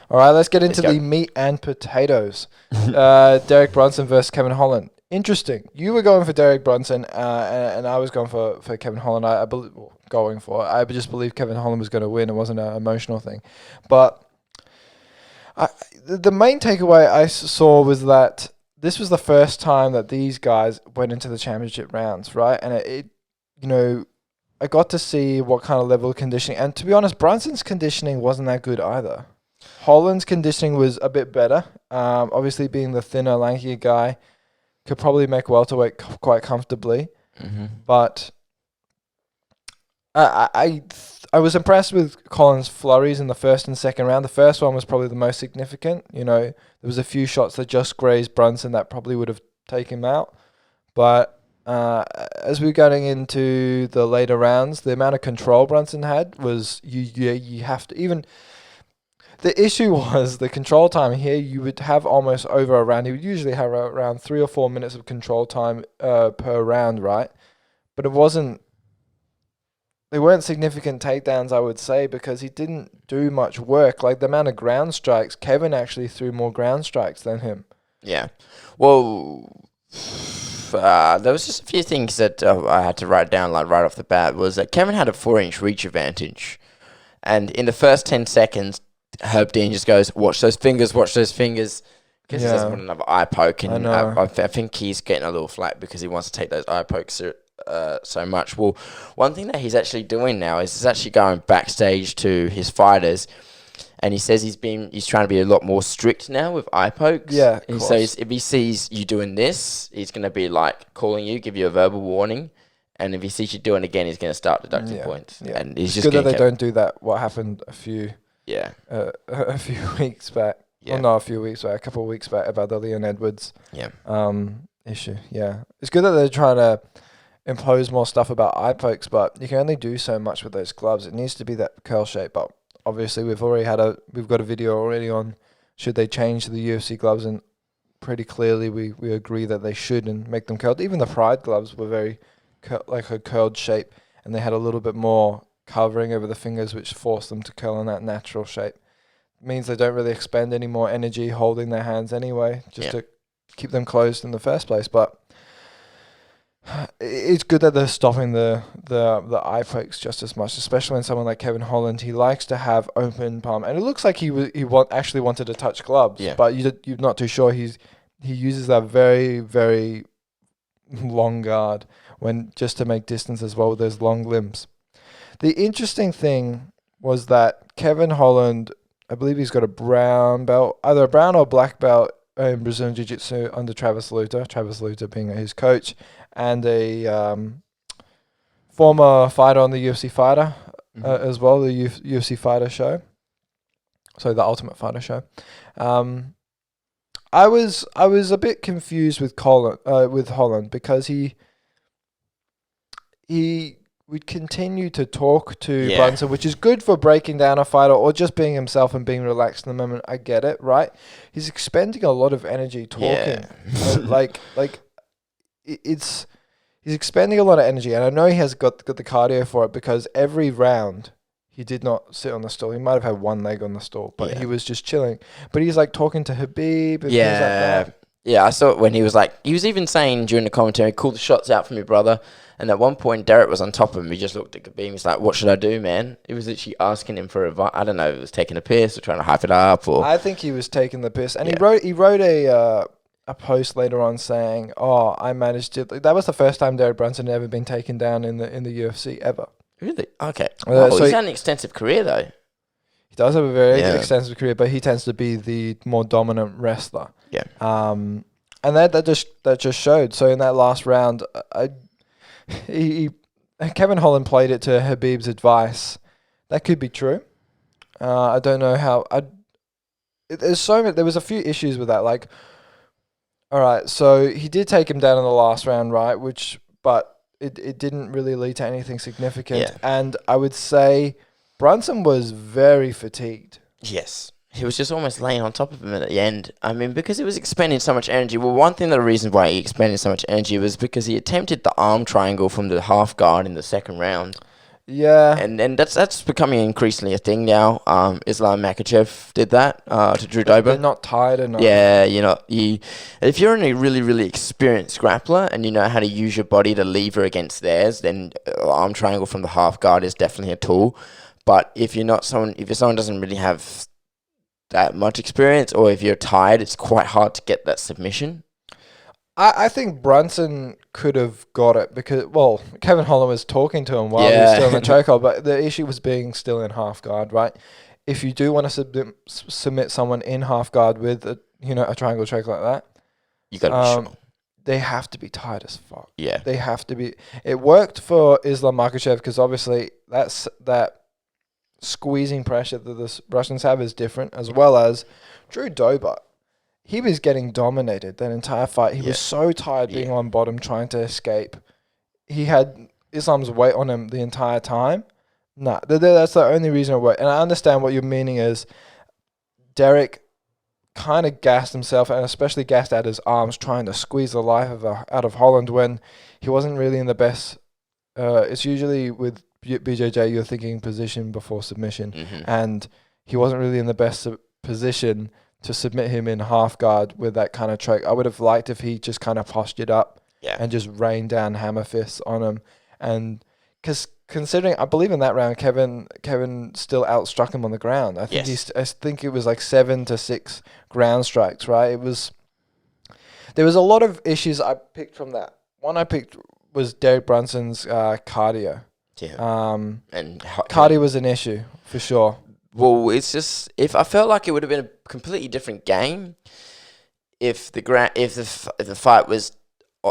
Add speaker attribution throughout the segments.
Speaker 1: All right, let's get into
Speaker 2: Let's
Speaker 1: the
Speaker 2: go.
Speaker 1: meat and potatoes. Derek Brunson versus Kevin Holland. Interesting. You were going for Derek Brunson, and I was going for Kevin Holland. I just believe Kevin Holland was going to win. It wasn't an emotional thing. But the main takeaway I saw was that this was the first time that these guys went into the championship rounds, right? And I got to see what kind of level of conditioning. And to be honest, Brunson's conditioning wasn't that good either. Holland's conditioning was a bit better. Obviously, being the thinner, lankier guy, could probably make welterweight quite comfortably.
Speaker 2: Mm-hmm.
Speaker 1: But I was impressed with Collins' flurries in the first and second round. The first one was probably the most significant. There was a few shots that just grazed Brunson that probably would have taken him out. But as we were getting into the later rounds, the amount of control Brunson had was you have to even. The issue was the control time here. You would have almost over a round. He would usually have around 3 or 4 minutes of control time per round, right? But it wasn't. They weren't significant takedowns, I would say, because he didn't do much work. Like the amount of ground strikes, Kevin actually threw more ground strikes than him.
Speaker 2: Yeah. Well, there was just a few things that I had to write down like right off the bat. Was that Kevin had a 4-inch reach advantage, and in the first 10 seconds. Herb Dean just goes, watch those fingers, because he doesn't want another eye poke, and I think he's getting a little flack because he wants to take those eye pokes so much. Well, one thing that he's actually doing now is he's actually going backstage to his fighters, and he says he's trying to be a lot more strict now with eye pokes.
Speaker 1: Yeah,
Speaker 2: and so if he sees you doing this, he's going to be like calling you, give you a verbal warning. And if he sees you doing it again, he's going to start deducting points.
Speaker 1: Yeah.
Speaker 2: And he's
Speaker 1: it's
Speaker 2: just
Speaker 1: good that they don't do that. What happened a few weeks back.
Speaker 2: Yeah.
Speaker 1: Well, not a few weeks back, a couple of weeks back about the Leon Edwards issue. Yeah. It's good that they're trying to impose more stuff about eye pokes, but you can only do so much with those gloves. It needs to be that curl shape. But obviously we've got a video already on should they change the UFC gloves, and pretty clearly we agree that they should and make them curled. Even the Pride gloves were very like a curled shape, and they had a little bit more covering over the fingers, which forced them to curl in that natural shape. It means they don't really expend any more energy holding their hands anyway, just to keep them closed in the first place. But it's good that they're stopping the eye pokes just as much, especially when someone like Kevin Holland, he likes to have open palm, and it looks like he actually wanted to touch gloves, but you're not too sure. He uses that very, very long guard when just to make distance as well with those long limbs. The interesting thing was that Kevin Holland, I believe he's got a brown belt, either a brown or black belt in Brazilian Jiu-Jitsu under Travis Luter being his coach, and a former fighter on the UFC Fighter as well, the UFC Fighter show. So the Ultimate Fighter show. I was a bit confused with Holland because he would continue to talk to Brunson, which is good for breaking down a fighter or just being himself and being relaxed in the moment. I get it, right? He's expending a lot of energy talking. He's expending a lot of energy, and I know he has got the cardio for it because every round he did not sit on the stool. He might have had one leg on the stool, but he was just chilling. But he's like talking to Khabib and things like that.
Speaker 2: Yeah, I saw it when he was even saying during the commentary, "Call the shots out for me, brother." And at one point, Derek was on top of him. He just looked at Khabib. He's like, "What should I do, man?" It was literally asking him for advice. I don't know if it was taking a piss or trying to hype it up, or
Speaker 1: I think he was taking the piss. And he wrote a post later on saying, "Oh, I managed to." That was the first time Derek Brunson had ever been taken down in the UFC ever.
Speaker 2: Really? Okay.
Speaker 1: So
Speaker 2: he's had an extensive career though.
Speaker 1: He does have a very extensive career, but he tends to be the more dominant wrestler.
Speaker 2: Yeah.
Speaker 1: And that just showed. So in that last round, Kevin Holland played it to Khabib's advice. That could be true. I don't know how. There was a few issues with that. Like, all right, so he did take him down in the last round, right? But it didn't really lead to anything significant.
Speaker 2: Yeah.
Speaker 1: And I would say Brunson was very fatigued.
Speaker 2: Yes. He was just almost laying on top of him at the end. I mean, because he was expending so much energy. Well, one thing, the reason why he expended so much energy was because he attempted the arm triangle from the half guard in the second round.
Speaker 1: Yeah.
Speaker 2: And that's becoming increasingly a thing now. Islam Makhachev did that to Drew Dober.
Speaker 1: They're not tired enough.
Speaker 2: Yeah, if you're a really, really experienced grappler and you know how to use your body to lever against theirs, then arm triangle from the half guard is definitely a tool. But if you're someone doesn't really have that much experience, or if you're tired, it's quite hard to get that submission.
Speaker 1: I think Brunson could have got it because, well, Kevin Holland was talking to him while he was still in the chokehold, but the issue was being still in half guard, right? If you do want to submit someone in half guard with a triangle choke like that,
Speaker 2: you got to be strong.
Speaker 1: They have to be tight as fuck.
Speaker 2: Yeah,
Speaker 1: they have to be. It worked for Islam Makhachev because obviously that squeezing pressure that the Russians have is different, as well as Drew Dober. He was getting dominated that entire fight. He was so tired being on bottom, trying to escape. He had Islam's weight on him the entire time. Nah, that's the only reason it worked. And I understand what your meaning is. Derek kind of gassed himself, and especially gassed out his arms, trying to squeeze the life out of Holland when he wasn't really in the best. It's usually with BJJ, you're thinking position before submission, and he wasn't really in the best position to submit him in half guard with that kind of choke. I would have liked if he just kind of postured up and just rained down hammer fists on him. And because considering, I believe in that round, Kevin still outstruck him on the ground. I think it was like 7-6 ground strikes, right? There was a lot of issues I picked from that. One I picked was Derek Brunson's cardio.
Speaker 2: Yeah.
Speaker 1: And cardio was an issue for sure.
Speaker 2: Well, it's just if I felt like it would have been a completely different game if the fight was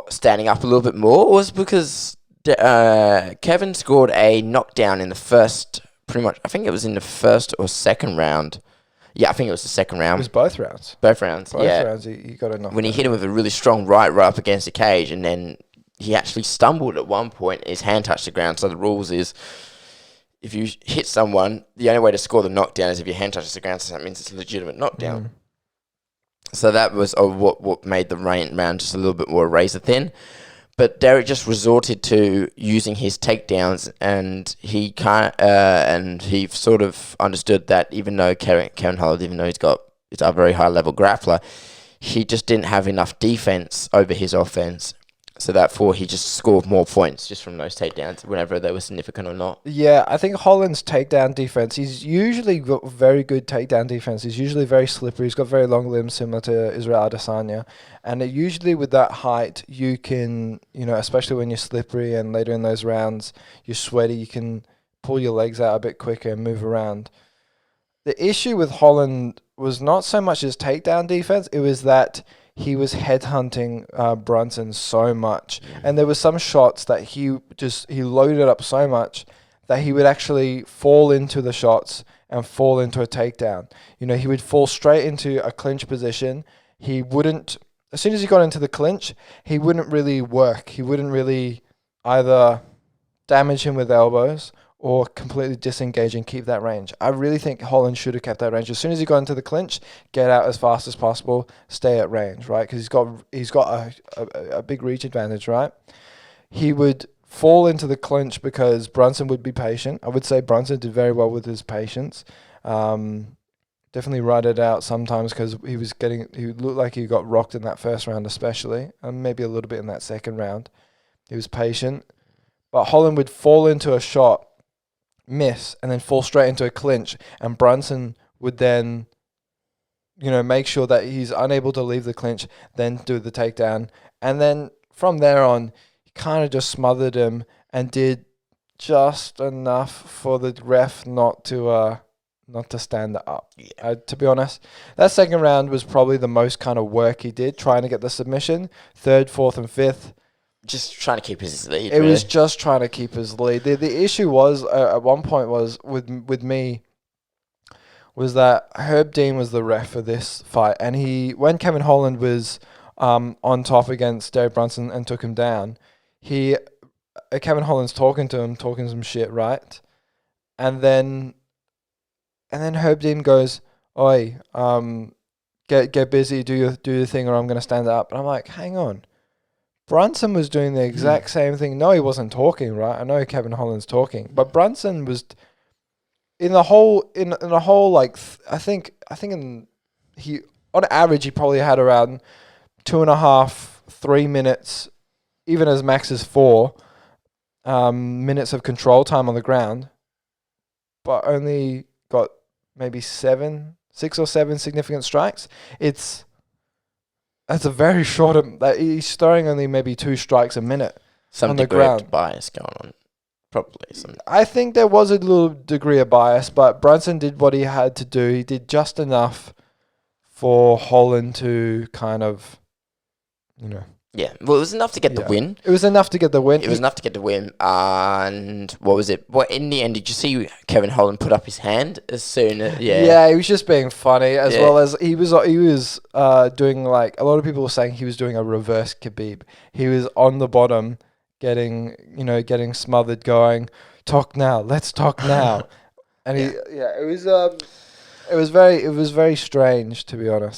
Speaker 2: standing up a little bit more, was because Kevin scored a knockdown in the first, pretty much. I think it was in the first or second round. Yeah, I think it was the second round.
Speaker 1: It was both rounds.
Speaker 2: Both rounds.
Speaker 1: He got a knockdown.
Speaker 2: When he hit him with a really strong right up against the cage, and then he actually stumbled at one point. His hand touched the ground. So the rules is, if you hit someone, the only way to score the knockdown is if your hand touches the ground, so that means it's a legitimate knockdown. So that was what made the round just a little bit more razor thin. But Derek just resorted to using his takedowns, and he he sort of understood that even though Kevin Holland, even though he's a very high level grappler, he just didn't have enough defense over his offense. So therefore, he just scored more points just from those takedowns, whenever they were significant or not.
Speaker 1: Yeah, I think Holland's takedown defense, he's usually got very good takedown defense. He's usually very slippery. He's got very long limbs, similar to Israel Adesanya. And usually with that height, you can, especially when you're slippery and later in those rounds, you're sweaty, you can pull your legs out a bit quicker and move around. The issue with Holland was not so much his takedown defense, it was that he was headhunting Brunson so much. And there were some shots that he loaded up so much that he would actually fall into the shots and fall into a takedown. He would fall straight into a clinch position. He wouldn't, as soon as he got into the clinch, he wouldn't really work. He wouldn't really either damage him with elbows or completely disengage and keep that range. I really think Holland should have kept that range. As soon as he got into the clinch, get out as fast as possible, stay at range, right? Because he's got a big reach advantage, right? He would fall into the clinch because Brunson would be patient. I would say Brunson did very well with his patience. Definitely ride it out sometimes because he looked like he got rocked in that first round especially, and maybe a little bit in that second round. He was patient. But Holland would fall into a shot, miss, and then fall straight into a clinch, and Brunson would then make sure that he's unable to leave the clinch, then do the takedown, and then from there on he kind of just smothered him and did just enough for the ref not to stand up. To be honest, that second round was probably the most kind of work he did, trying to get the submission. Third, fourth, and fifth,
Speaker 2: just trying to keep his lead.
Speaker 1: It was just trying to keep his lead. The issue was at one point was with me was that Herb Dean was the ref for this fight, and when Kevin Holland was on top against Derek Brunson and took him down, Kevin Holland's talking some shit, right? And then Herb Dean goes, "Oi, get busy, do your thing, or I'm gonna stand up." And I'm like, hang on. Brunson was doing the exact same thing. No, he wasn't talking, right? I know Kevin Holland's talking, but Brunson was in the whole like he on average he probably had around 2.5, 3 minutes, even as max as 4 minutes of control time on the ground, but only got maybe 6 or 7 significant strikes. That's a very short. He's throwing only maybe 2 strikes a minute
Speaker 2: Some
Speaker 1: on the
Speaker 2: degree
Speaker 1: ground.
Speaker 2: of bias going on. Probably some.
Speaker 1: I think there was a little degree of bias, but Brunson did what he had to do. He did just enough for Holland to kind of,
Speaker 2: Yeah, well, it was enough to get the win.
Speaker 1: It was enough to get the win.
Speaker 2: It was enough to get the win. And what was it? Well, in the end, did you see Kevin Holland put up his hand as soon as...
Speaker 1: Yeah, he was just being funny, as well as he was doing, like, a lot of people were saying he was doing a reverse Khabib. He was on the bottom getting smothered, going, talk now, let's talk now. And it was very strange, to be honest.